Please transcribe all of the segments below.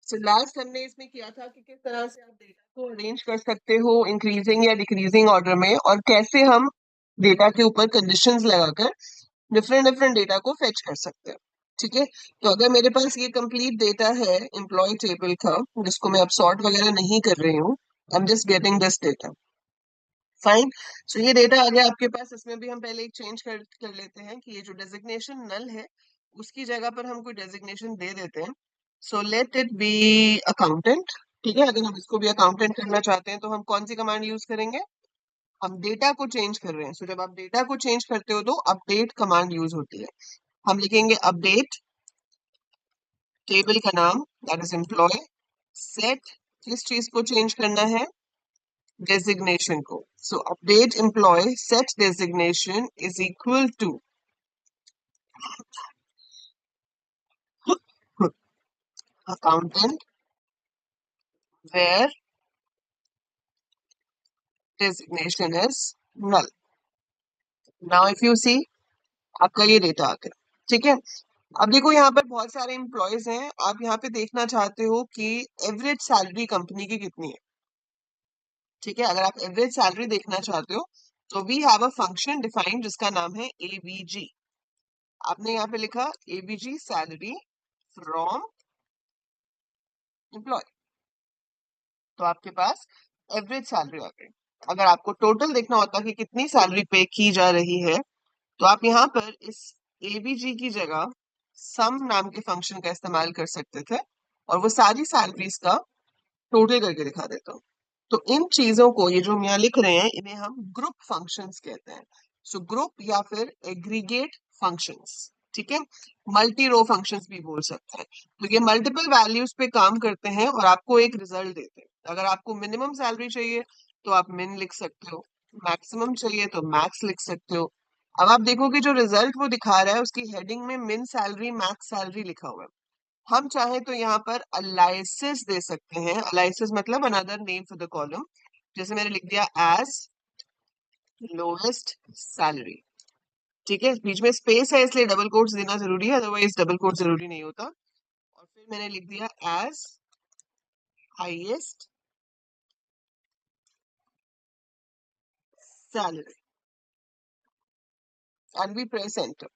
So last हमने इसमें किया था कि किस तरह से आप डेटा को अरेंज कर सकते हो इंक्रीजिंग या डिक्रीजिंग ऑर्डर में, और कैसे हम डेटा के ऊपर कंडीशंस लगाकर डिफरेंट डिफरेंट डेटा को फेच कर सकते हैं। ठीक है, तो अगर मेरे पास ये कंप्लीट डेटा है एम्प्लॉय टेबल का, जिसको मैं अब सॉर्ट वगैरह नहीं कर रही हूँ, I am just getting this data, fine. So ये डेटा आ गया आपके पास। इसमें भी हम पहले एक चेंज कर लेते हैं कि ये जो डेजिग्नेशन नल है उसकी जगह पर हम कोई डेजिग्नेशन दे देते हैं। So let it be accountant. ठीक है, अगर हम इसको भी अकाउंटेंट करना चाहते हैं तो हम कौन सी कमांड यूज करेंगे? हम डेटा को चेंज कर रहे हैं, सो जब आप डेटा को चेंज करते हो तो अपडेट कमांड यूज होती है। हम लिखेंगे अपडेट, टेबल का नाम दैट इज एम्प्लॉय, सेट किस चीज को चेंज करना है? डेजिग्नेशन को। So update employ set designation is equal to accountant where designation is null. Now if you see, आपका ये डेटा आ गया। ठीक है, अब देखो यहाँ पर बहुत सारे एम्प्लॉयज हैं। आप यहाँ पे देखना चाहते हो कि एवरेज सैलरी कंपनी की कितनी है। ठीक है, अगर आप एवरेज सैलरी देखना चाहते हो तो we have a function defined जिसका नाम है एबीजी। आपने यहाँ पे लिखा एबीजी सैलरी फ्रॉम एम्प्लॉय, तो आपके पास एवरेज सैलरी आ गई। अगर आपको टोटल देखना होता कि कितनी सैलरी पे की जा रही है तो आप यहाँ पर इस एबीजी की जगह सम नाम के फंक्शन का इस्तेमाल कर सकते थे और वो सारी सैलरीज का टोटल करके दिखा देता हूँ। तो इन चीजों को, ये जो हम यहाँ लिख रहे हैं, इन्हें हम ग्रुप फंक्शंस कहते हैं। सो ग्रुप या फिर एग्रीगेट फंक्शंस। ठीक है, मल्टी रो फंक्शंस भी बोल सकते हैं। तो ये मल्टीपल वैल्यूज पे काम करते हैं और आपको एक रिजल्ट देते हैं। अगर आपको मिनिमम सैलरी चाहिए तो आप मिन लिख सकते हो, मैक्सिमम चाहिए तो मैक्स लिख सकते हो। अब आप देखोगे जो रिजल्ट वो दिखा रहा है उसकी हेडिंग में मिन सैलरी मैक्स सैलरी लिखा हुआ है। हम चाहे तो यहाँ पर अलाइसिस दे सकते हैं। अलाइसिस मतलब another name for the column. जैसे मैंने लिख दिया एज लोएस्ट सैलरी। ठीक है, बीच में स्पेस है इसलिए डबल कोट्स देना जरूरी है, अदरवाइज डबल कोट जरूरी नहीं होता। और फिर मैंने लिख दिया as highest salary and we press enter.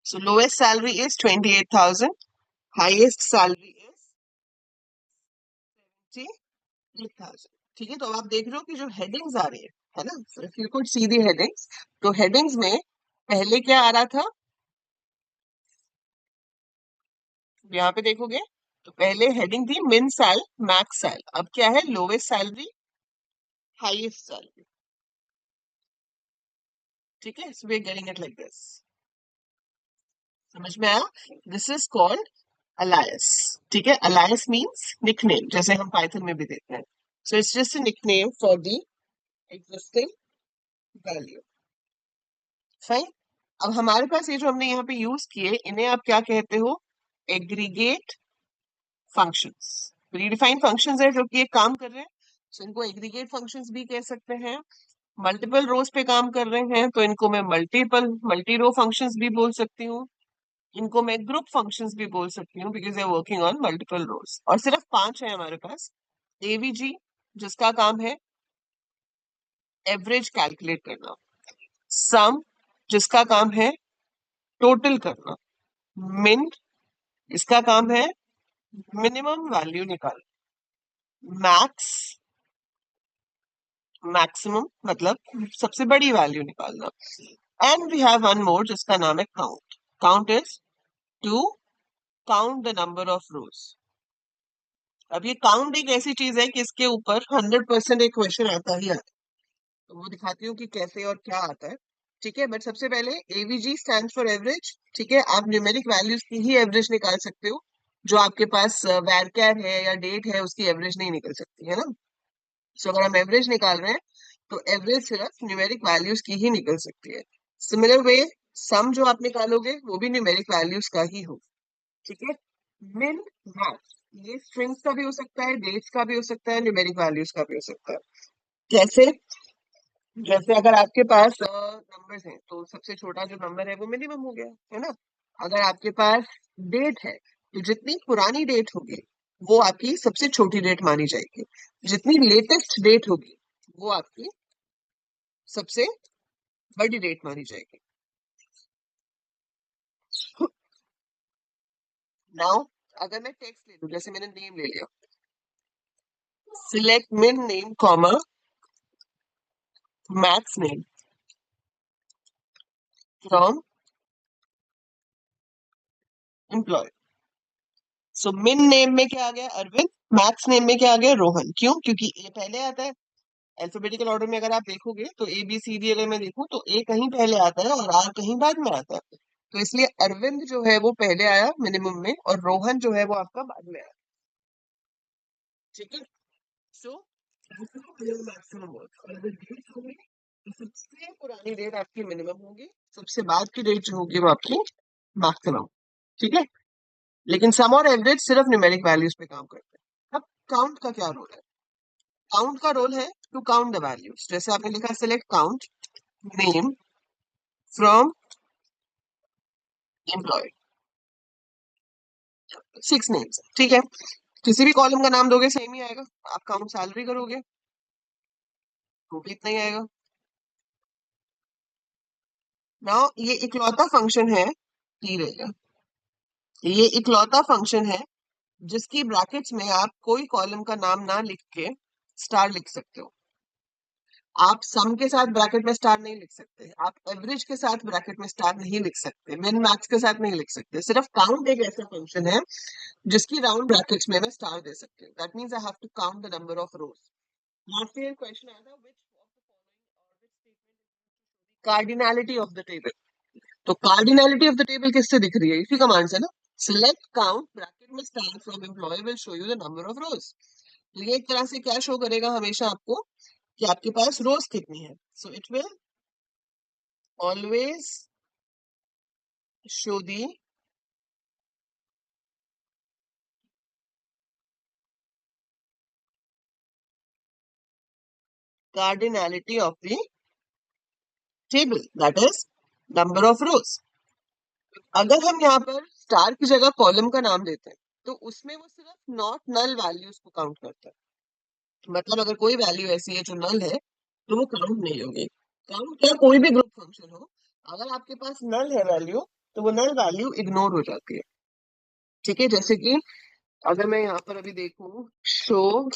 So lowest salary is 28,000, highest salary is 78,000। ठीक है, तो अब आप देख रहे हो कि जो हेडिंग्स आ रही है ना, if you could see the headings, तो हेडिंग्स में पहले क्या आ रहा था, यहाँ पे देखोगे तो पहले हेडिंग थी मिन सैल मैक्स सैल, अब क्या है लोवेस्ट सैलरी हाईएस्ट सैलरी। ठीक है, so we are getting it like this. समझ में आया? This is called alias. ठीक है, अलायस मींस निकनेम, जैसे हम पाइथन में भी देते हैं। So it's just a nickname for the existing value. Fine. अब हमारे पास ये जो हमने यहाँ पे यूज किए, इन्हें आप क्या कहते हो? Aggregate functions. प्रीडिफाइंड फंक्शंस है जो कि एक काम कर रहे हैं, so इनको एग्रीगेट फंक्शंस भी कह सकते हैं। मल्टीपल रोज पे काम कर रहे हैं तो इनको मैं मल्टी रो फंक्शंस भी बोल सकती हूँ। इनको मैं ग्रुप फंक्शंस भी बोल सकती हूँ because they are working on multiple rows. और सिर्फ 5 है हमारे पास। एवीजी जिसका काम है एवरेज कैलकुलेट करना, सम जिसका काम है टोटल करना, मिन इसका काम है मिनिमम वैल्यू निकालना, मैक्स मैक्सिमम मतलब सबसे बड़ी वैल्यू निकालना, and we have one more जिसका नाम है count. Count is to count the number of rows. अब ये काउंट एक ऐसी चीज है कि इसके ऊपर 100% एक क्वेश्चन आता ही आता है, तो वो दिखाती हूँ कि कैसे और क्या आता है। ठीक है, बट सबसे पहले एवीजी स्टैंड फॉर एवरेज। ठीक है, आप न्यूमेरिक वैल्यूज की ही एवरेज निकाल सकते हो, जो आपके पास वैरकैर है या डेट है उसकी एवरेज नहीं निकल सकती है ना। सो अगर हम एवरेज निकाल रहे हैं तो एवरेज सिर्फ न्यूमेरिक वैल्यूज की ही निकल सकती है। सिमिलर वे सम जो आप निकालोगे वो भी न्यूमेरिक वैल्यूज का ही हो। ठीक है, मिन मैक्स ये स्ट्रिंग्स का भी हो सकता है, डेट्स का भी हो सकता है, न्यूमेरिक वैल्यूज का भी हो सकता है। कैसे? जैसे अगर आपके पास नंबर्स हैं तो सबसे छोटा जो नंबर है वो मिनिमम हो गया है ना। अगर आपके पास डेट है तो जितनी पुरानी डेट होगी वो आपकी सबसे छोटी डेट मानी जाएगी। जितनी लेटेस्ट डेट होगी वो आपकी सबसे बड़ी डेट मानी जाएगी। नाउ अगर मैं टेक्स्ट ले लूं, जैसे मैंने नेम ले लिया, select min name comma maths name from employ. So min name में क्या आ गया? अरविंद। मैथ्स नेम में क्या आ गया? रोहन। क्यों? क्योंकि ए पहले आता है। अल्फाबेटिकल ऑर्डर में अगर आप देखोगे तो ए बी सी डी अगर मैं देखूं तो ए कहीं पहले आता है और आर कहीं बाद में आता है। तो इसलिए अरविंद जो है वो पहले आया मिनिमम में, और रोहन जो है वो आपका बाद में आया। ठीक है। सो मैक्सिमम होगी, सबसे पुरानी डेट आपकी मिनिमम होगी, सबसे बाद की डेट जो होगी वो आपकी मैक्सिमम। ठीक है। लेकिन सम और एवरेज सिर्फ न्यूमेरिक वैल्यूज पे काम करते हैं। अब काउंट का क्या रोल है? काउंट का रोल है टू काउंट द वैल्यूज। जैसे आपने लिखा select count name from employ, 6 names. ठीक है। किसी भी कॉलम का नाम दोगे सेम ही आएगा। आप काउंट सैलरी करोगे तो भी इतना ही आएगा। नाउ ये इकलौता फंक्शन है, टी रहेगा। ये इकलौता फंक्शन है जिसकी ब्रैकेट्स में आप कोई कॉलम का नाम ना लिख के स्टार लिख सकते हो। आप सम के साथ ब्रैकेट में स्टार नहीं लिख सकते, आप एवरेज के साथ ब्रैकेट में स्टार नहीं लिख सकते, मिन मैक्स के साथ नहीं लिख सकते। सिर्फ काउंट एक ऐसा फंक्शन है जिसकी राउंड ब्रैकेट्स में मैं स्टार दे सकती हूँ। That means I have to count the number of rows. Last year question आया था, which of the following cardinality of the table. तो कार्डिनैलिटी ऑफ द टेबल किससे दिख रही है? इसी कमांड से ना। सिलेक्ट काउंट ब्रैकेट में star from employ will show you the number of rows. तो ये एक तरह से क्या शो करेगा हमेशा आपको कि आपके पास रोज कितनी है। So it will always show the cardinality of the table, that is number of रोज। अगर हम यहाँ पर स्टार की जगह कॉलम का नाम देते हैं तो उसमें वो सिर्फ नॉट नल वैल्यूज को काउंट करता है। मतलब अगर कोई वैल्यू ऐसी है जो नल है तो वो काउंट नहीं होगी। काउंट क्या, कोई भी ग्रुप फंक्शन हो, अगर आपके पास नल है वैल्यू तो वो नल वैल्यू इग्नोर हो जाती है। ठीक है। जैसे कि अगर मैं यहाँ पर अभी देखूं शो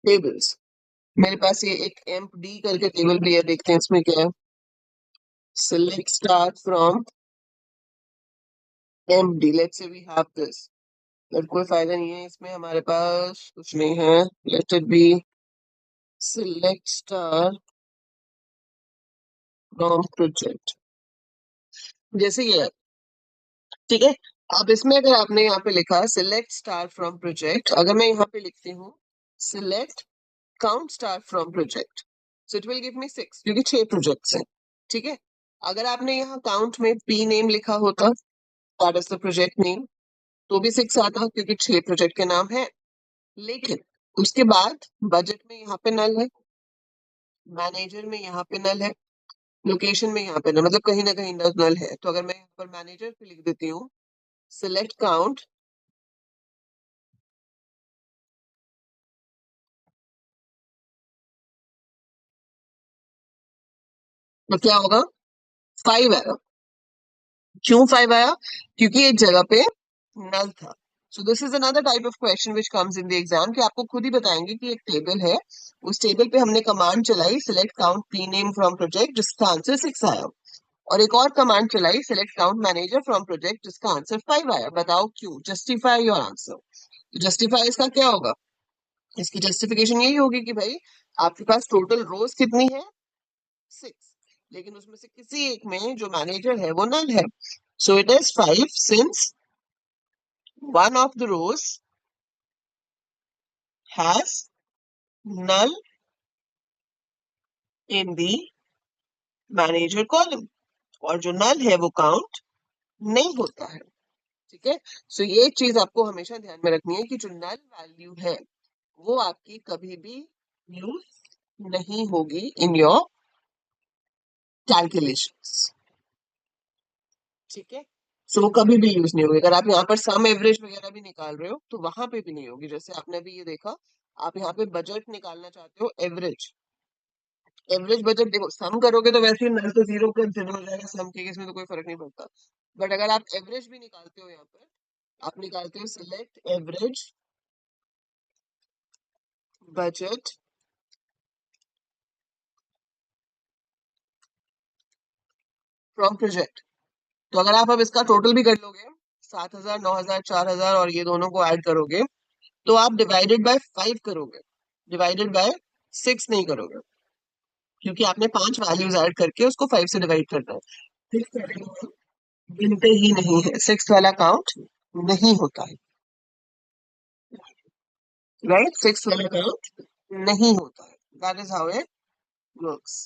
टेबल्स, मेरे पास ये एक एम्प डी करके टेबल भी है, देखते हैं इसमें क्या है। सिलेक्ट स्टार फ्रॉम एम्प डी, let's say we have this. But कोई फायदा नहीं है इसमें, हमारे पास कुछ नहीं है। Let it be select star from project, जैसे ये है। ठीक है। अब इसमें अगर आपने यहाँ पे लिखा सिलेक्ट स्टार फ्रॉम प्रोजेक्ट, अगर मैं यहाँ पे लिखती हूँ select count star from project, so it will give मी 6, क्योंकि 6 प्रोजेक्ट्स हैं। ठीक है। अगर आपने यहाँ काउंट में पी नेम लिखा होता, that is the project name, तो भी 6 आता क्योंकि 6 प्रोजेक्ट के नाम है। लेकिन उसके बाद बजट में यहाँ पे नल है, मैनेजर में यहाँ पे नल है, लोकेशन में यहाँ पे नल, मतलब कहीं ना कहीं नल है। तो अगर मैं यहाँ पर मैनेजर पे लिख देती हूँ सिलेक्ट काउंट, तो क्या होगा? 5 आएगा। क्यों 5 आया? क्योंकि एक जगह पे नल था। सो this is another type of question which comes in the exam, कि आपको खुद ही बताएंगे कि एक टेबल है, उस टेबल पे हमने कमांड चलाई select count P name from project, जिसका आंसर 6 आया, और एक और कमांड चलाई select count manager from project, जिसका आंसर 5 आया। बताओ क्यों? Justify your answer. जस्टिफाई इसका क्या होगा? इसकी जस्टिफिकेशन यही होगी कि भाई आपके पास टोटल रोज कितनी है? 6, लेकिन उसमें से किसी एक में जो मैनेजर है वो नल है। So it is 5 since one of the rows has null in the manager column, और जो नल है वो काउंट नहीं होता है। ठीक है। सो ये चीज आपको हमेशा ध्यान में रखनी है कि जो नल वैल्यू है वो आपकी कभी भी यूज नहीं होगी इन योर कैलकुलेशंस। ठीक है। सो वो कभी भी यूज नहीं होगी। अगर आप यहाँ पर सम एवरेज वगैरह भी निकाल रहे हो तो वहां पे भी नहीं होगी। जैसे आपने अभी ये देखा, आप यहाँ पे बजट निकालना चाहते हो एवरेज, एवरेज बजट देखो सम करोगे तो वैसे ही नल तो जीरो कंसिडर हो जाएगा, सम के केस में तो कोई फर्क नहीं पड़ता। बट अगर आप एवरेज भी निकालते हो यहाँ पर, आप निकालते हो select average budget from project, तो अगर आप अब इसका टोटल भी कर लोगे, 7,000, 9,000, 4,000 और ये दोनों को ऐड करोगे, तो आप डिवाइडेड बाय 5 करोगे, डिवाइडेड बाय 6 नहीं करोगे, क्योंकि आपने 5 वैल्यूज ऐड करके उसको 5 से डिवाइड करना है। सिक्स वाले गिनते ही नहीं है, सिक्स वाला काउंट नहीं होता है, राइट, सिक्स वाला काउंट नहीं होता है। That is how it works.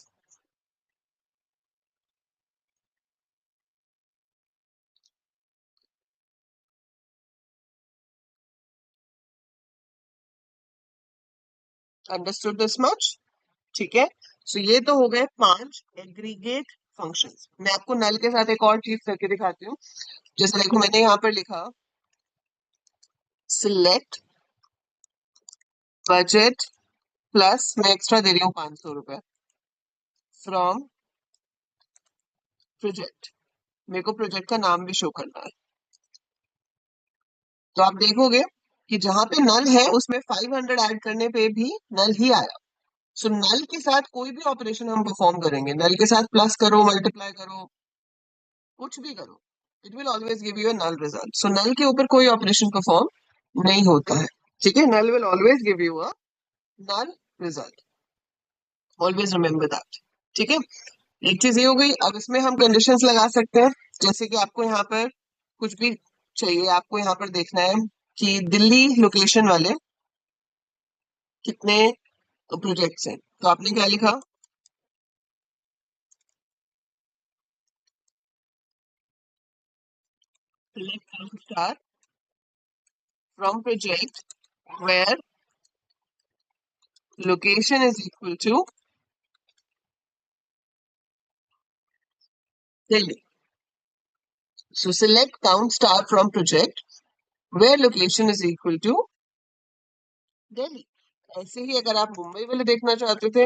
Understood this much? ठीक है। सो ये तो हो गए 5 एग्रीगेट फंक्शंस। मैं आपको नल के साथ एक और चीज करके दिखाती हूँ। जैसे देखो मैंने यहाँ पर लिखा सिलेक्ट बजट प्लस, मैं एक्स्ट्रा दे रही हूँ 500 रुपए फ्रॉम प्रोजेक्ट, मेरे को प्रोजेक्ट का नाम भी शो करना है। तो आप देखोगे कि जहां पे नल है उसमें 500 ऐड करने पे भी नल ही आया। सो नल के साथ कोई भी ऑपरेशन हम परफॉर्म करेंगे, नल के साथ प्लस करो, मल्टीप्लाई करो, कुछ भी करो, it will always give you a null result. So null के ऊपर कोई ऑपरेशन परफॉर्म नहीं होता है। ठीक है, null will always give you a null result, always remember that. ठीक है, एक चीज ये हो गई। अब इसमें हम कंडीशंस लगा सकते हैं, जैसे कि आपको यहाँ पर कुछ भी चाहिए, आपको यहाँ पर देखना है कि दिल्ली लोकेशन वाले कितने प्रोजेक्ट्स हैं, तो आपने क्या लिखा, select star from project where location is equal to Delhi. So select count star from project where location is equal to Delhi. ऐसे ही अगर आप मुंबई वाले देखना चाहते थे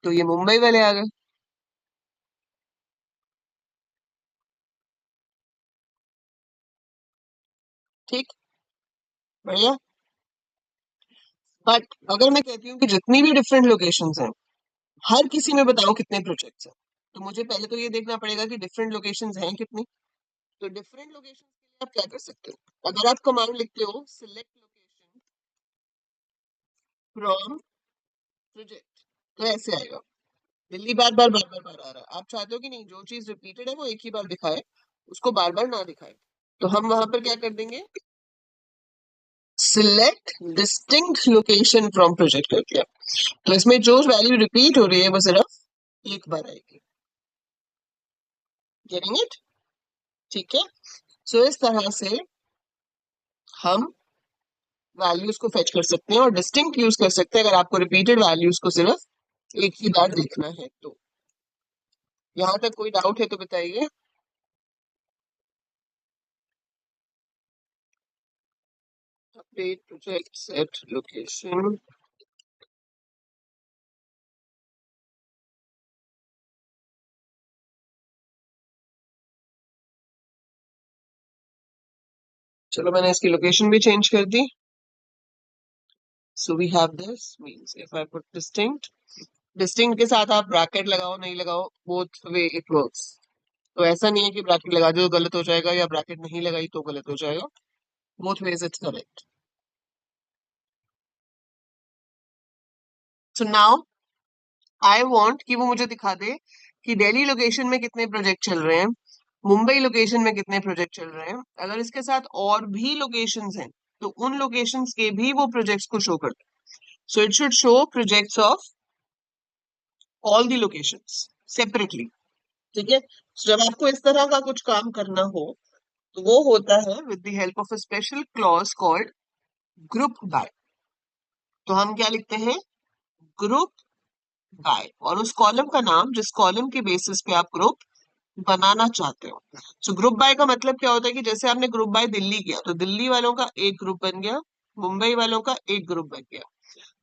तो ये मुंबई वाले आ गए। ठीक, बढ़िया। बट अगर मैं कहती हूँ कि जितनी भी डिफरेंट लोकेशंस हैं, हर किसी में बताओ कितने प्रोजेक्ट्स हैं, तो मुझे पहले तो ये देखना पड़ेगा कि डिफरेंट लोकेशंस हैं कितनी। तो डिफरेंट लोकेशंस के लिए आप क्या कर सकते हो, अगर आप कमांड लिखते हो सिलेक्ट लोकेशन फ्रॉम प्रोजेक्ट, तो ऐसे आएगा, दिल्ली बार बार बार बार बार आ रहा है। आप चाहते हो कि नहीं, जो चीज रिपीटेड है वो एक ही बार दिखाए, उसको बार बार ना दिखाए, तो हम वहां पर क्या कर देंगे, select distinct location from project कर दिया। तो इसमें जो वैल्यू रिपीट हो रही है वो सिर्फ एक बार आएगी। Getting it? ठीक है। सो इस तरह से हम वैल्यूज को फेच कर सकते हैं और डिस्टिंक्ट यूज कर सकते हैं, अगर आपको रिपीटेड वैल्यूज को सिर्फ एक ही बार देखना है तो। यहां तक कोई डाउट है तो बताइए। अपडेट प्रोजेक्ट सेट लोकेशन, चलो मैंने इसकी लोकेशन भी चेंज कर दी। So we have this means if I put distinct, distinct के साथ आप ब्रैकेट लगाओ नहीं लगाओ, बोथ वे इट वर्क्स। तो ऐसा नहीं है कि ब्रैकेट लगा दो तो गलत हो जाएगा या ब्रैकेट नहीं लगाई तो गलत हो जाएगा, both ways it's correct. So now I want कि वो मुझे दिखा दे कि दिल्ली लोकेशन में कितने प्रोजेक्ट चल रहे हैं, मुंबई लोकेशन में कितने प्रोजेक्ट चल रहे हैं। अगर इसके साथ और भी लोकेशंस हैं तो उन लोकेशंस के भी वो प्रोजेक्ट्स को शो कर दे। So it should show projects of all the locations separately. ठीक है, so, जब आपको इस तरह का कुछ काम करना हो तो वो होता है with the help of a special clause called group by. तो हम क्या लिखते हैं, ग्रुप बाय, और उस कॉलम का नाम जिस कॉलम के बेसिस पे आप ग्रुप बनाना चाहते हो। सो ग्रुप बाय का मतलब क्या होता है कि जैसे आपने ग्रुप बाय दिल्ली किया तो दिल्ली वालों का एक ग्रुप बन गया, मुंबई वालों का एक ग्रुप बन गया।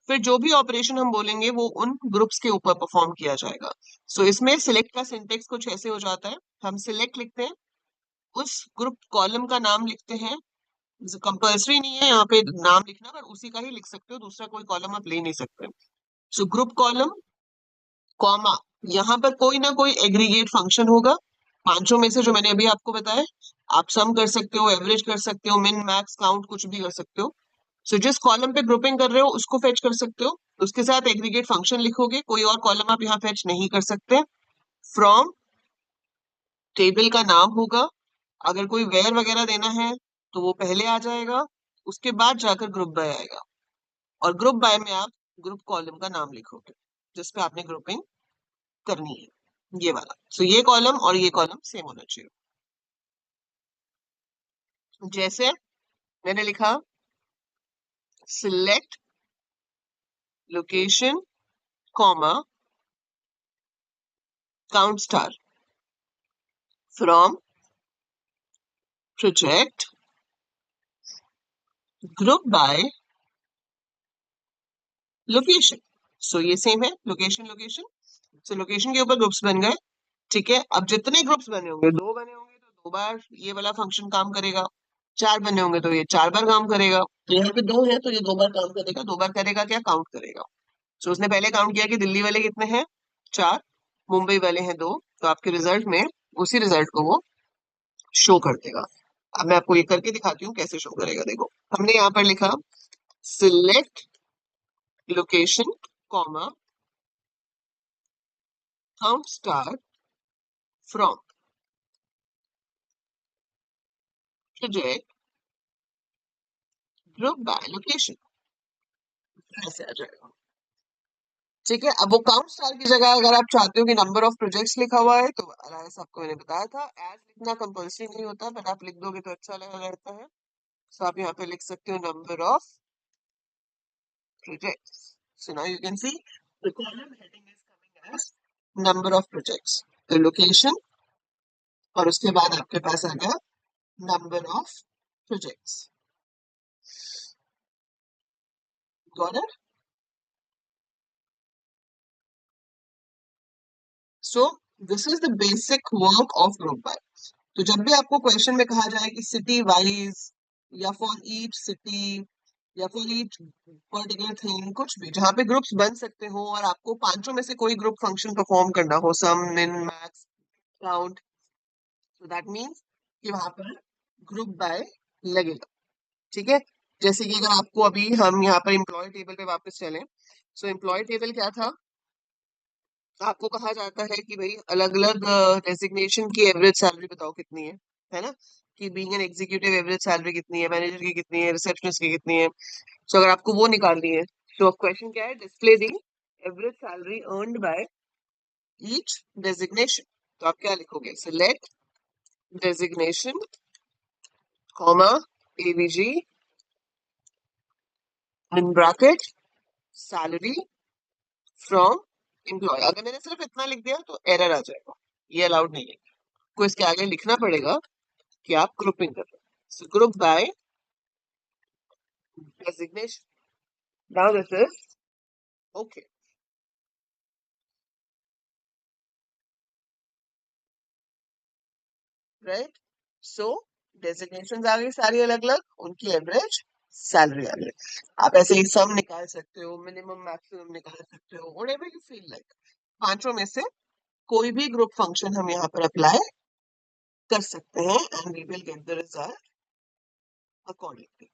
फिर जो भी ऑपरेशन हम बोलेंगे वो उन ग्रुप्स के ऊपर परफॉर्म किया जाएगा। सो इसमें सिलेक्ट का सिंटेक्स कुछ ऐसे हो जाता है, हम सिलेक्ट लिखते हैं, उस ग्रुप कॉलम का नाम लिखते हैं, कंपल्सरी नहीं है यहाँ पे नाम लिखना, पर उसी का ही लिख सकते हो, दूसरा कोई कॉलम आप ले नहीं सकते। सो ग्रुप कॉलम कॉमा, यहाँ पर कोई ना कोई एग्रीगेट फंक्शन होगा, पांचों में से जो मैंने अभी आपको बताया। आप सम कर सकते हो, एवरेज कर सकते हो, मिन मैक्स काउंट कुछ भी कर सकते हो। सो जिस कॉलम पे ग्रुपिंग कर रहे हो उसको फेच कर सकते हो, उसके साथ एग्रीगेट फंक्शन लिखोगे, कोई और कॉलम आप यहाँ फेच नहीं कर सकते। फ्रॉम टेबल का नाम होगा, अगर कोई वेयर वगैरह देना है तो वो पहले आ जाएगा, उसके बाद जाकर ग्रुप बाय आएगा, और ग्रुप बाय में आप ग्रुप कॉलम का नाम लिखोगे जिसपे आपने ग्रुपिंग करनी है, ये वाला। सो ये कॉलम और ये कॉलम सेम होना चाहिए। जैसे मैंने लिखा select location comma count star from project group by location. So ये सेम है, लोकेशन लोकेशन। सो लोकेशन के ऊपर ग्रुप्स बन गए, ठीक है। अब जितने ग्रुप्स बने होंगे, दो बने होंगे तो दो बार ये वाला फंक्शन काम करेगा, चार बने होंगे तो ये चार बार काम करेगा, तो यहाँ पे दो है तो ये दो बार काम करेगा। दो बार करेगा क्या, काउंट करेगा। सो उसने पहले काउंट किया कि दिल्ली वाले कितने हैं, चार, मुंबई वाले हैं दो, तो आपके रिजल्ट में उसी रिजल्ट को वो शो कर देगा। अब मैं आपको ये करके दिखाती हूँ कैसे शो करेगा। देखो, हमने यहाँ पर लिखा select location comma count star from project group by location, ऐसे आ जाएगा, ठीक है। अब वो काउंट स्टार की जगह अगर आप चाहते हो कि नंबर ऑफ प्रोजेक्ट्स लिखा हुआ है तो अलायस आपको मैंने बताया था एज लिखना कंपल्सरी नहीं होता, बट आप लिख दोगे तो अच्छा लगा रहता है। सो आप यहाँ पे लिख सकते हो number of projects. So now you can see the column heading is coming as number of projects, the location, और उसके बाद आपके पास आ गया number of projects. Got it? So this is the basic work of group by. तो जब भी आपको क्वेश्चन में कहा जाए कि सिटी वाइज या फॉर ईच सिटी या फॉर ईच पर्टिकुलर थिंग, कुछ भी जहां पे ग्रुप्स बन सकते हो और आपको पांचों में से कोई ग्रुप फंक्शन परफॉर्म करना हो, सम मिन मैक्स काउंट, तो दैट मीन्स कि वहां पर ग्रुप बाय लगेगा, ठीक है। जैसे कि अगर आपको अभी हम यहाँ पर एम्प्लॉय टेबल पे वापस चलें, सो एम्प्लॉय टेबल क्या था, आपको कहा जाता है कि भाई अलग अलग डेजिग्नेशन की एवरेज सैलरी बताओ कितनी है ना, कि being an executive average salary कितनी है, मैनेजर की कितनी है, रिसेप्शनिस्ट की कितनी है। सो अगर आपको वो निकालनी है तो क्वेश्चन क्या है, display the average salary earned by each designation. तो आप क्या लिखोगे, select designation comma AVG in bracket salary from employ. अगर मैंने सिर्फ इतना लिख दिया तो एरर आ जाएगा, ये अलाउड नहीं है, को इसके आगे लिखना पड़ेगा कि आप ग्रुपिंग कर रहे हो। So group by designation. Now this is okay, right? So designations आ गई सारी अलग अलग, उनकी एवरेज सैलरी आ गई। आप ऐसे ही सम निकाल सकते हो, मिनिमम मैक्सिमम निकाल सकते हो, व्हाटएवर यू फील लाइक। पांचों में से कोई भी ग्रुप फंक्शन हम यहाँ पर अप्लाई कर सकते हैं and we will get the result accordingly.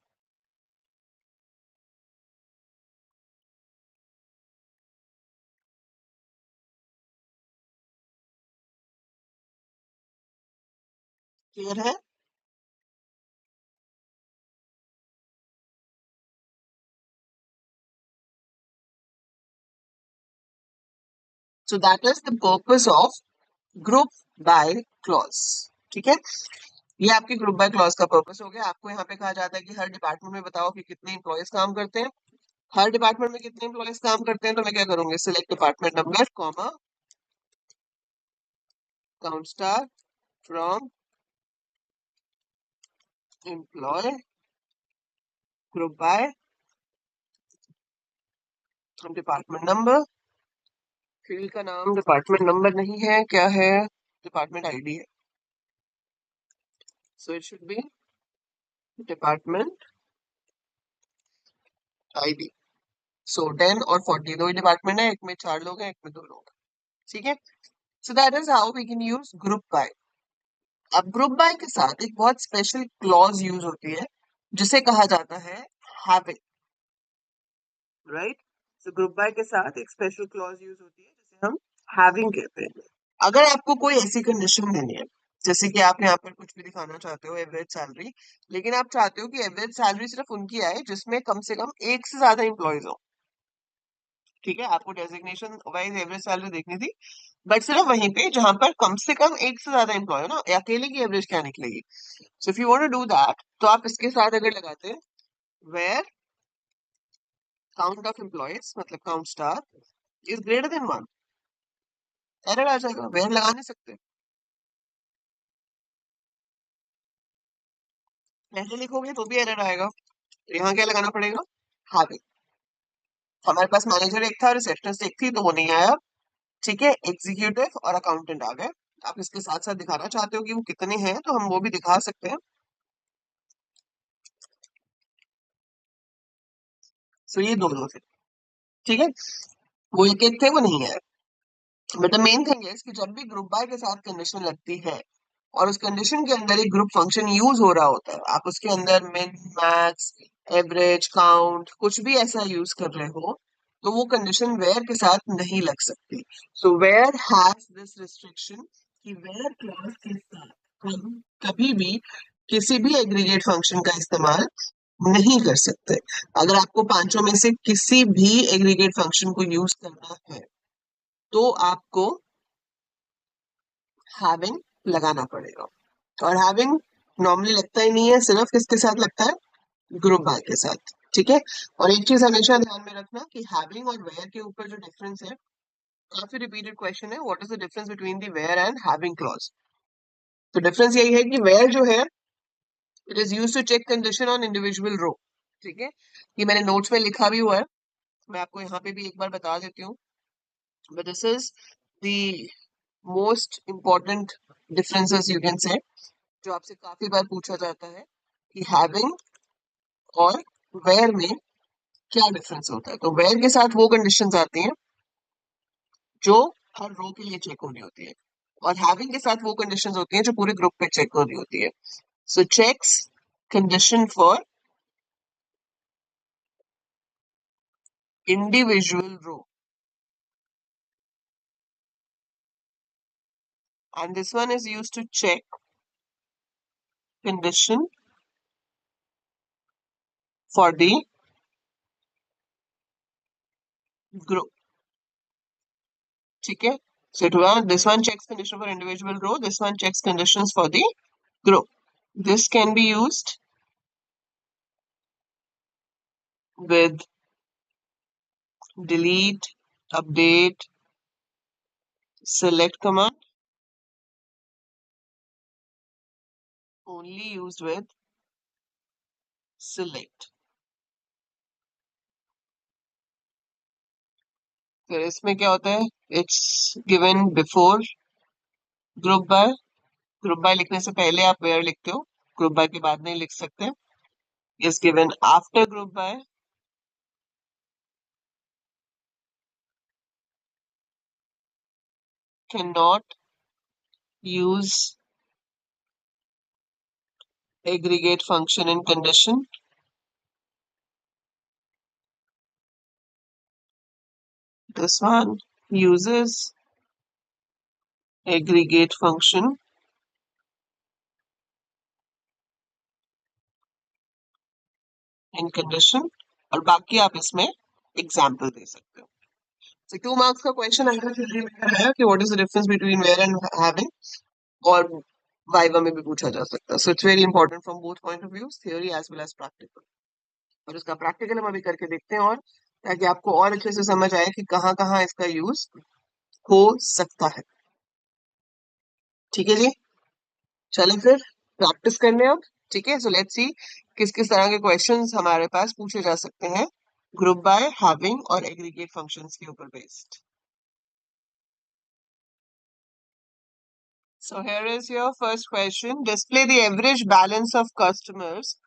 Clear है? So that is the purpose of group by clause, ठीक है। ये आपके ग्रुप बाय क्लॉज का पर्पस हो गया। आपको यहाँ पे कहा जाता है कि हर डिपार्टमेंट में बताओ कि कितने इंप्लॉयज काम करते हैं। हर डिपार्टमेंट में कितने इंप्लॉयज काम करते हैं, तो मैं क्या करूंगी, select department number comma count star from employee group by department number. Field का नाम डिपार्टमेंट नंबर नहीं है, क्या है? डिपार्टमेंट आईडी है। So it should be department ID. So 10 और 40 दो ही डिपार्टमेंट है, एक में 4 लोग हैं, एक में 2 लोग हैं। ठीक है, so that is how we can use group by. अब ग्रुप बाय के साथ एक बहुत स्पेशल क्लॉज यूज होती है जिसे कहा जाता है having, right? So group by के साथ एक स्पेशल क्लॉज यूज होती है जिसे हम हैविंग कहते हैं। अगर आपको कोई ऐसी कंडीशन देनी है, जैसे कि आप यहाँ पर कुछ भी दिखाना चाहते हो एवरेज सैलरी, लेकिन आप चाहते हो कि एवरेज सैलरी सिर्फ उनकी आए जिसमें कम से कम एक से ज्यादा एम्प्लॉयज हो। ठीक है, आपको डेजिग्नेशन वाइज एवरेज सैलरी देखनी थी, बट सिर्फ वहीं पे जहां पर कम से कम एक से ज्यादा एम्प्लॉय हो ना, अकेले की एवरेज क्या निकलेगी? So if you want to do that, तो आप इसके साथ अगर लगाते हैं वेयर काउंट ऑफ एम्प्लॉयज मतलब count star is greater than 1, error आ जाएगा, वेयर लगा नहीं सकते। ऐसे लिखोगे तो भी एरर आएगा, तो यहाँ क्या लगाना पड़ेगा? हैविंग। हमारे पास मैनेजर एक था, रिसेप्शनिस्ट एक थी, तो वो नहीं आया। ठीक है, एग्जीक्यूटिव और अकाउंटेंट आ गए। आप इसके साथ साथ दिखाना चाहते हो कि वो कितने हैं, तो हम वो भी दिखा सकते हैं। सो ये दो थे। ठीक है, वो एक एक थे, वो नहीं आए। But the main thing is कि जब भी ग्रुप बाय के साथ कंडीशन लगती है और उस कंडीशन के अंदर एक ग्रुप फंक्शन यूज हो रहा होता है, आप उसके अंदर मिन मैक्स एवरेज काउंट कुछ भी ऐसा यूज कर रहे हो, तो वो कंडीशन वेयर के साथ नहीं लग सकती। So where has this restriction कि वेयर क्लॉज के साथ हम कभी भी किसी भी एग्रीगेट फंक्शन का इस्तेमाल नहीं कर सकते। अगर आपको पांचों में से किसी भी एग्रीगेट फंक्शन को यूज करना है तो आपको हैविंग लगाना पड़ेगा। और हैविंग नॉर्मली लगता ही नहीं है, सिर्फ किसके साथ लगता है? ग्रुप बाय के साथ। ठीक है, और एक चीज हमेशा ध्यान में रखना कि हैविंग और वेयर के ऊपर जो डिफरेंस है, काफी रिपीटेड क्वेश्चन है, what is the difference between the where and having clause. तो डिफरेंस यही है कि वेयर जो है it is used to check condition on individual row. ठीक है, ये मैंने नोट्स में लिखा भी हुआ है, मैं आपको यहाँ पे भी एक बार बता देती हूँ। But this is the most important differences you can say, जो आपसे काफी बार पूछा जाता है कि हैविंग और वेयर में क्या डिफरेंस होता है। तो वेयर के साथ वो कंडीशंस आती हैं जो हर रो के लिए चेक होनी होती है, और हैविंग के साथ वो कंडीशंस होती हैं जो पूरे ग्रुप पे चेक होनी होती है। So checks condition for individual row, and this one is used to check condition for the group. ठीक है, so this one checks condition for individual row, this one checks conditions for the group. This can be used with delete, update, select command, only used with select. फिर इसमें क्या होता है? It's given before group by, group by लिखने से पहले आप where लिखते हो, ग्रुप बाय के बाद नहीं लिख सकते। Is given after group by, can not use aggregate function in condition, this one uses aggregate function in condition, और बाकी आप इसमें एग्जाम्पल दे सकते हो। So 2 मार्क्स का क्वेश्चन आएगा theory में है कि what is the difference between where and having, और वाइवा में भी पूछा जा सकता है। So it's very important from both point of view, theory as well as practical. और इसका प्रैक्टिकल हम अभी करके देखते हैं, और ताकि आपको और अच्छे से समझ आए कि कहाँ कहाँ इसका यूज हो सकता है। ठीक है जी, चलें फिर प्रैक्टिस करने अब। ठीक है, सो लेट्स सी किस किस तरह के क्वेश्चंस हमारे पास पूछे जा सकते हैं ग्रुप बाय, हैविंग और एग्रीगेट फंक्शंस के ऊपर based. So here is your first question. Display the average balance of customers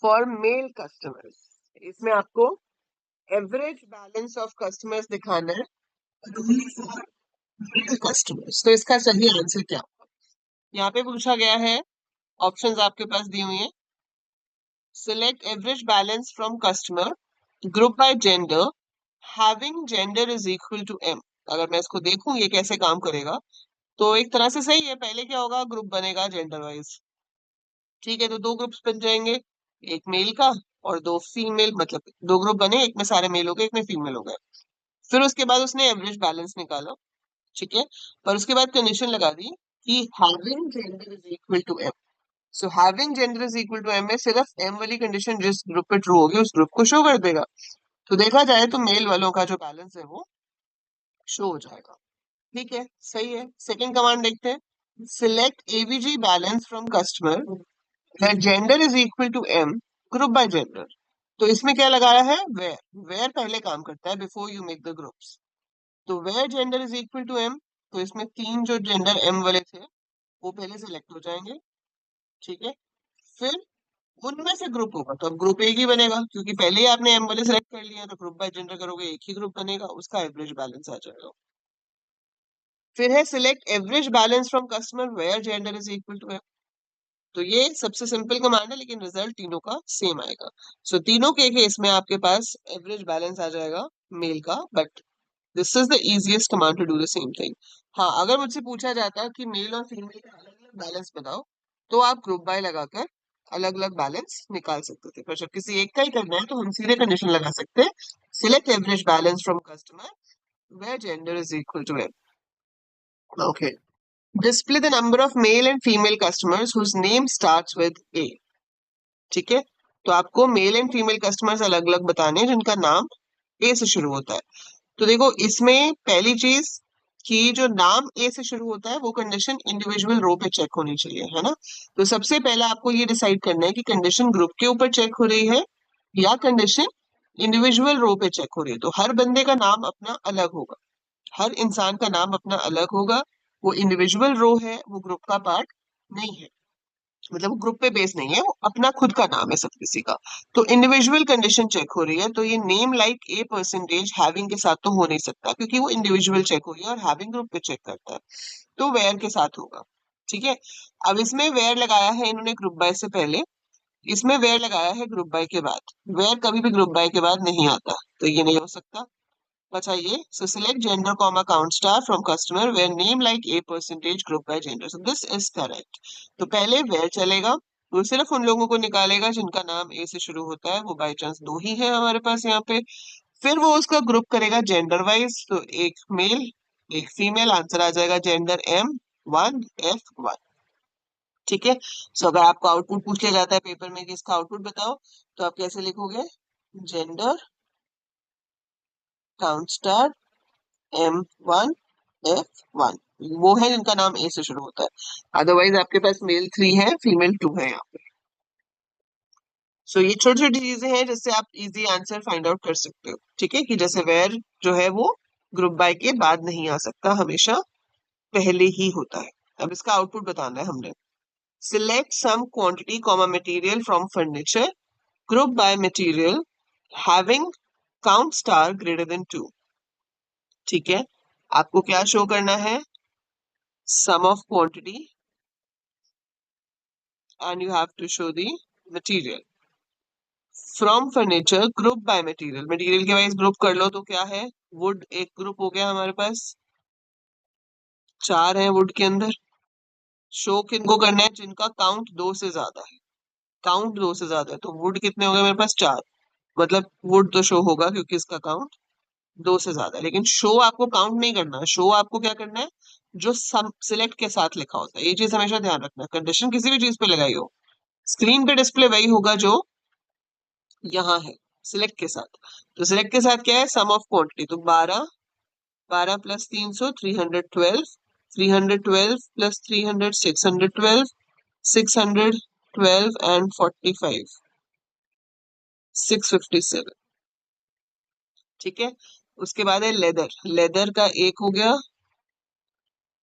for male customers. इसमें आपको एवरेज बैलेंस ऑफ कस्टमर्स दिखाना है कस्टमर्स। तो इसका सही आंसर क्या होगा? यहाँ पे पूछा गया है, ऑप्शंस आपके पास दी हुई हैं। Select average balance from customer, group by gender, having gender is equal to M. अगर मैं इसको देखूं ये कैसे काम करेगा, तो एक तरह से सही है। पहले क्या होगा, ग्रुप बनेगा जेंडर वाइज। ठीक है, तो दो ग्रुप्स बन जाएंगे, एक मेल का और दो फीमेल, मतलब दो ग्रुप बने, एक में सारे मेल हो गए, एक में फीमेल हो गए। फिर उसके बाद उसने एवरेज बैलेंस निकाला। ठीक है, पर उसके बाद कंडीशन लगा दी कि having gender is equal to M. So having gender is equal to M में सिर्फ एम वाली कंडीशन जिस ग्रुप पे ट्रू होगी उस ग्रुप को शो कर देगा। तो देखा जाए तो मेल वालों का जो बैलेंस है वो शो हो जाएगा। ठीक है, सही है। सेकंड कमांड देखते हैं। Select AVG balance from customer where gender is equal to M, group by gender. तो इसमें क्या लगाया है, वेयर। वेयर पहले काम करता है before you make the groups. तो where gender is equal to M, तो इसमें तीन जो जेंडर एम वाले थे वो पहले सिलेक्ट हो जाएंगे। ठीक है, फिर उनमें से ग्रुप होगा, तो अब ग्रुप एक ही बनेगा क्योंकि पहले ही आपने एम वाले सिलेक्ट कर लिया। तो ग्रुप बाय जेंडर करोगे एक ही ग्रुप बनेगा, उसका एवरेज बैलेंस आ जाएगा। फिर है select average balance from customer where gender is equal to M. तो ये सबसे सिंपल कमांड है, लेकिन रिजल्ट तीनों का सेम आएगा। सो तीनों के केस में आपके पास एवरेज बैलेंस आ जाएगा मेल का, but this is the easiest command to do the same thing. हाँ, अगर मुझसे पूछा जाता कि मेल और फीमेल का अलग अलग बैलेंस बताओ, तो आप ग्रुप बाय लगाकर अलग अलग बैलेंस निकाल सकते थे। पर जब किसी एक का ही करना है तो हम सीधे कंडीशन लगा सकते हैं, select average balance from customer where gender is equal to M. Okay, display the number of male and female customers whose name starts with A। ठीक है, तो आपको मेल एंड फीमेल कस्टमर्स अलग अलग बताने हैं जिनका नाम ए से शुरू होता है। तो देखो, इसमें पहली चीज कि जो नाम ए से शुरू होता है वो कंडीशन इंडिविजुअल रो पे चेक होनी चाहिए, है ना। तो सबसे पहला आपको ये डिसाइड करना है कि कंडीशन ग्रुप के ऊपर चेक हो रही है या कंडीशन इंडिविजुअल रो पे चेक हो रही है। तो हर बंदे का नाम अपना अलग होगा, हर इंसान का नाम अपना अलग होगा। वो इंडिविजुअल रो है, वो ग्रुप का पार्ट नहीं है, मतलब वो ग्रुप पे बेस नहीं है, वो अपना खुद का नाम है सब किसी का। तो इंडिविजुअल कंडीशन चेक हो रही है, तो ये name like A percentage having के साथ तो हो नहीं सकता क्योंकि वो इंडिविजुअल चेक हो रही है और हैविंग ग्रुप पे चेक करता है। तो वेयर के साथ होगा। ठीक है, अब इसमें वेयर लगाया है इन्होंने ग्रुप बाय से पहले, इसमें वेयर लगाया है ग्रुप बाय के बाद। वेयर कभी भी ग्रुप बाय के बाद नहीं आता, तो ये नहीं हो सकता। बताइए, so select gender comma count star from customer where name like A percentage group by gender. So this is correct. तो पहले वेयर चलेगा, वो सिर्फ उन लोगों को निकालेगा जिनका नाम ए से शुरू होता है, वो बाय चांस दो ही है हमारे पास यहाँ पे। फिर वो उसका ग्रुप करेगा जेंडर वाइज, तो एक मेल एक फीमेल, आंसर आ जाएगा जेंडर M1F1। ठीक है, सो अगर आपको आउटपुट पूछ लिया जाता है पेपर में कि इसका आउटपुट बताओ, तो आप कैसे लिखोगे, जेंडर काउंट स्टार M1F1, वो है जिनका नाम ए से शुरू होता है। अदरवाइज आपके पास मेल 3 है, फीमेल 2 है यहाँ पे। सो ये छोटी छोटी चीजें हैं जिससे आप इजी आंसर फाइंड आउट कर सकते हो। ठीक है, कि जैसे वेयर जो है वो ग्रुप बाय के बाद नहीं आ सकता, हमेशा पहले ही होता है। अब इसका आउटपुट बताना है हमने। Select sum quantity comma material from furniture, group by material, having count star greater than 2। ठीक है, आपको क्या शो करना है, sum of quantity and you have to show the material from furniture group by material। Material के wise group कर लो, तो क्या है, वुड एक ग्रुप हो गया हमारे पास, 4 है वुड के अंदर। शो किनको करना है, जिनका काउंट 2 से ज्यादा है। काउंट 2 से ज्यादा है, तो वुड कितने हो गए मेरे पास, 4। मतलब वुड तो शो होगा क्योंकि इसका काउंट 2 से ज्यादा है, लेकिन शो आपको काउंट नहीं करना है। शो आपको क्या करना है, जो सम सिलेक्ट के साथ लिखा होता है। ये चीज हमेशा ध्यान रखना, कंडीशन किसी भी चीज पे लगाई हो, स्क्रीन पे डिस्प्ले वही होगा जो यहाँ है सिलेक्ट के साथ। तो सिलेक्ट के साथ क्या है, सम ऑफ क्वांटिटी, तो 12, 12 प्लस 300 312, 312 plus 300, 612, 612 and 45, 657। ठीक है, उसके बाद है लेदर। लेदर का एक हो गया,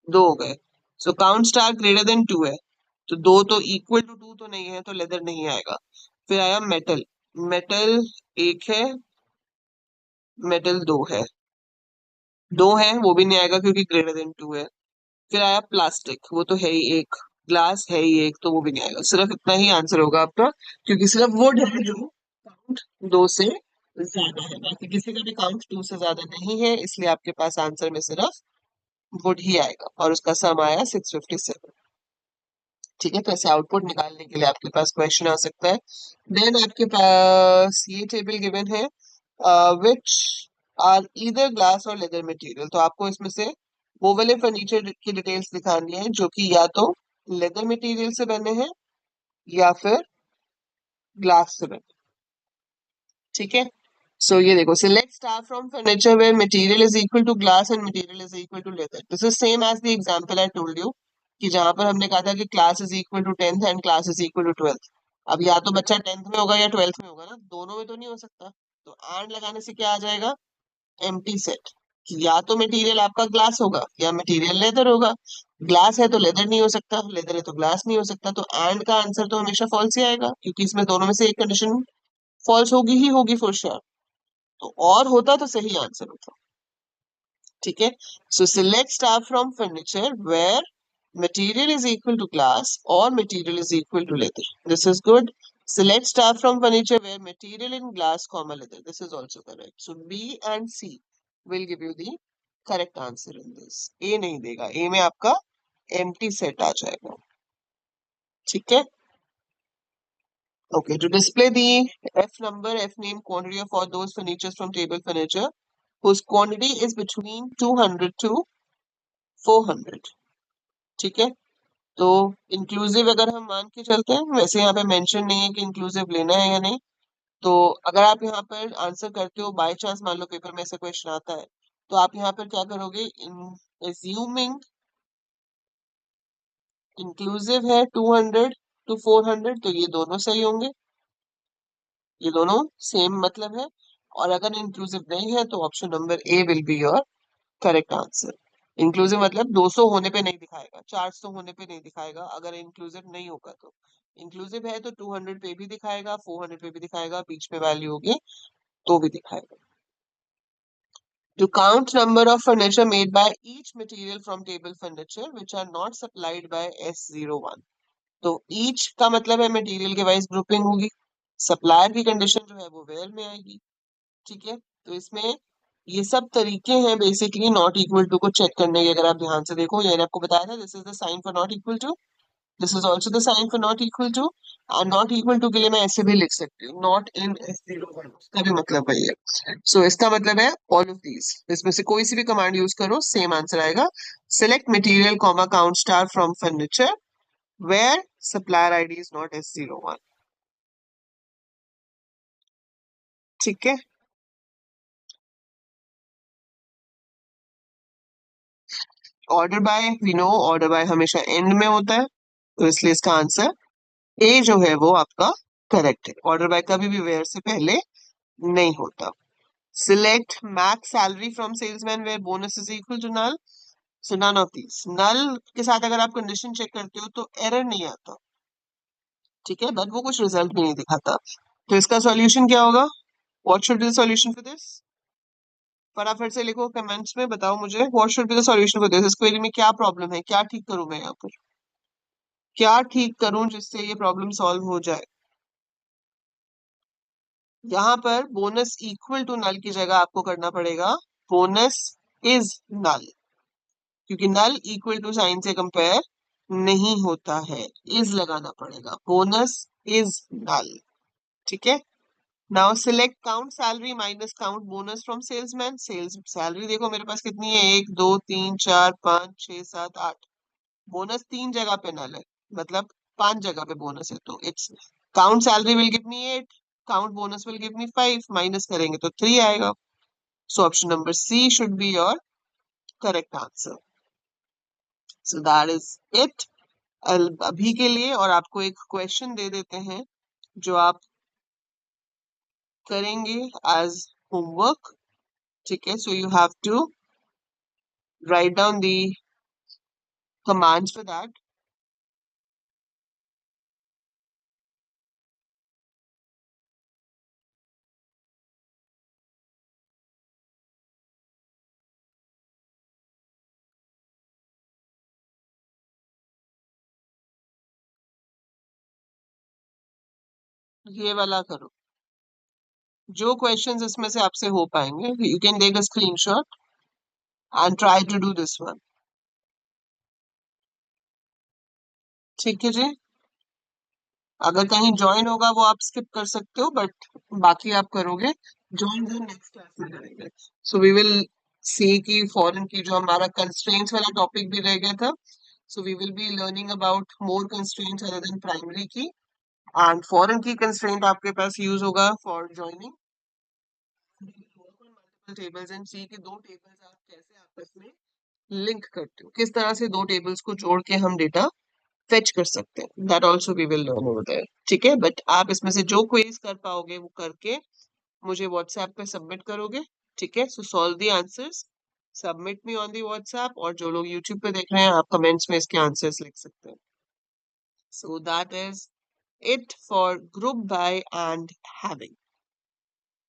दो हो गए। So count star greater than 2 है, तो दो तो इक्वल टू 2 तो नहीं है, तो लेदर नहीं आएगा। फिर आया मेटल। मेटल एक है, मेटल दो है, दो है वो भी नहीं आएगा क्योंकि ग्रेटर देन 2 है। फिर आया प्लास्टिक, वो तो है ही एक। ग्लास है ही एक, तो वो भी नहीं आएगा। सिर्फ इतना ही आंसर होगा आपका, क्योंकि सिर्फ वो है जो काउंट दो से ज्यादा है, बाकी किसी का भी काउंट 2 से ज्यादा नहीं है, इसलिए आपके पास आंसर में सिर्फ वुड ही आएगा, और उसका सम आया 657। ठीक है, तो ऐसे आउटपुट निकालने के लिए आपके पास क्वेश्चन आ सकता है। देन आपके पास ये टेबल गिवन है, विच आर ईदर ग्लास और लेदर मटेरियल। तो आपको इसमें से वो वाले फर्नीचर की डिटेल्स दिखानी है जो कि या तो लेदर मटेरियल से बने हैं या फिर ग्लास से बने। ठीक है, सो ये देखो, select star from furniture where material is equal to glass and material is equal to leather. This is same as the example I told you, कि जहां पर हमने कहा था कि class is equal to 10th and class is equal to 12th। अब या तो बच्चा 10th में होगा या 12th में होगा ना, दोनों में तो नहीं हो सकता। तो एंड लगाने से क्या आ जाएगा, एम्प्टी सेट। या तो मटेरियल आपका ग्लास होगा या मटेरियल लेदर होगा। ग्लास है तो लेदर नहीं हो सकता, लेदर है तो ग्लास नहीं हो सकता, तो एंड का आंसर तो हमेशा फॉल्स ही आएगा, क्योंकि इसमें दोनों में से एक कंडीशन फॉल्स होगी ही होगी फॉर श्योर। तो और होता तो सही आंसर होता। ठीक है, so select star from furniture where material is equal to glass और material is equal to leather. This is good. Select star from furniture where material in glass, comma leather. This is also correct. So B and C will give you the correct answer in this. A नहीं देगा, A में आपका empty set आ जाएगा। ठीक है, okay. To display the F number, F name, quantity of all those furnitures from table furniture whose quantity is between 200 to 400। ठीक है, तो इंक्लूसिव अगर हम मान के चलते हैं, वैसे यहाँ पे मेंशन नहीं है कि इंक्लूसिव लेना है या नहीं। तो अगर आप यहाँ पर आंसर करते हो, बाय चांस मान लो पेपर में ऐसा क्वेश्चन आता है, तो आप यहाँ पर क्या करोगे, एज्यूमिंग इंक्लूसिव है 200 to 400, तो ये दोनों सही होंगे, ये दोनों सेम मतलब है। और अगर इंक्लूसिव नहीं है तो option number A will be your correct answer. Inclusive मतलब 200 होने पे नहीं दिखाएगा, 400 होने पे नहीं दिखाएगा, अगर इंक्लूसिव नहीं होगा तो। इंक्लूसिव है तो 200 पे भी दिखाएगा, 400 पे भी दिखाएगा, बीच में वैल्यू होगी तो भी दिखाएगा। To count number of furniture made by each material from table furniture which are not supplied by S01। तो each का मतलब है मटेरियल के वाइज ग्रुपिंग होगी, सप्लायर की कंडीशन जो है वो वेयर में आएगी। ठीक है, तो इसमें ये सब तरीके हैं बेसिकली नॉट इक्वल टू को चेक करने के। अगर आप ध्यान से देखो, मैंने आपको बताया था, this is the sign for not equal to, this is also the sign for not equal to. और नॉट इक्वल टू के लिए मैं ऐसे भी लिख सकती हूँ, नॉट इन S01, उसका भी मतलब वही है। सो इसका मतलब है ऑल ऑफ दीज, इसमें से कोई सी भी कमांड यूज करो सेम आंसर आएगा। Select material comma count star from furniture where supplier ID is not S01। ठीक है, order by, we know order by हमेशा एंड में होता है, तो इसलिए इसका आंसर ए जो है वो आपका करेक्ट है। ऑर्डर बाय कभी भी वेयर से पहले नहीं होता। Select max salary from salesman where bonus is equal to null. So none of these. Null के साथ अगर आप कंडीशन चेक करते हो तो एरर नहीं आता, ठीक है, बट वो कुछ रिजल्ट भी नहीं दिखाता। तो इसका सॉल्यूशन क्या होगा, what should be the solution for this. फटाफट से लिखो कमेंट्स में, बताओ मुझे what should be the solution for this. इस क्वेरी में क्या प्रॉब्लम है, क्या ठीक करूं मैं यहाँ पर, क्या ठीक करूं जिससे ये प्रॉब्लम सॉल्व हो जाए। यहाँ पर बोनस इक्वल टू नल की जगह आपको करना पड़ेगा बोनस इज नल, क्योंकि नल इक्वल टू साइन से कंपेयर नहीं होता है, इज लगाना पड़ेगा, बोनस इज नल। ठीक है, now select count salary minus count bonus from salesman. Sales salary देखो मेरे पास कितनी है, 1 2 3 4 5 6 7 8। बोनस 3 जगह पे नल है, मतलब 5 जगह पे बोनस है, तो it's count salary will give me 8, count bonus will give me 5, minus करेंगे तो 3 आएगा। So option number C should be your correct answer. So that is it अभी के लिए। और आपको एक क्वेश्चन दे देते हैं जो आप करेंगे एज होमवर्क। ठीक है, so you have to write down the commands for that. ये वाला करो, जो क्वेश्चंस इसमें से आपसे हो पाएंगे you can take a screenshot and try to do this one. ठीक है जी, अगर कहीं ज्वाइन होगा वो आप स्किप कर सकते हो, बट बाकी आप करोगे। ज्वाइन जो नेक्स्ट क्लास में करेंगे। सो वी विल सी कि फॉरेन की जो हमारा कंस्ट्रेंट्स वाला टॉपिक भी रह गया था, so we will be learning about more constraints other than primary key. And foreign key constraint आपके पास यूज होगा for joining multiple tables and see कि दो टेबल्स आप कैसे आपस में लिंक करते हो, किस तरह से दो टेबल्स को जोड़ के हम डेटा फेच कर सकते हैं। That also we will learn over there. ठीक है, बट आप इसमें से जो क्वेरीज कर पाओगे वो करके मुझे व्हाट्सएप पे सबमिट करोगे। ठीक है, सो solve the answers, submit me on the WhatsApp, और जो लोग यूट्यूब पे देख रहे हैं आप कमेंट्स में इसके आंसर्स लिख सकते हैं। सो that is it for group by and having.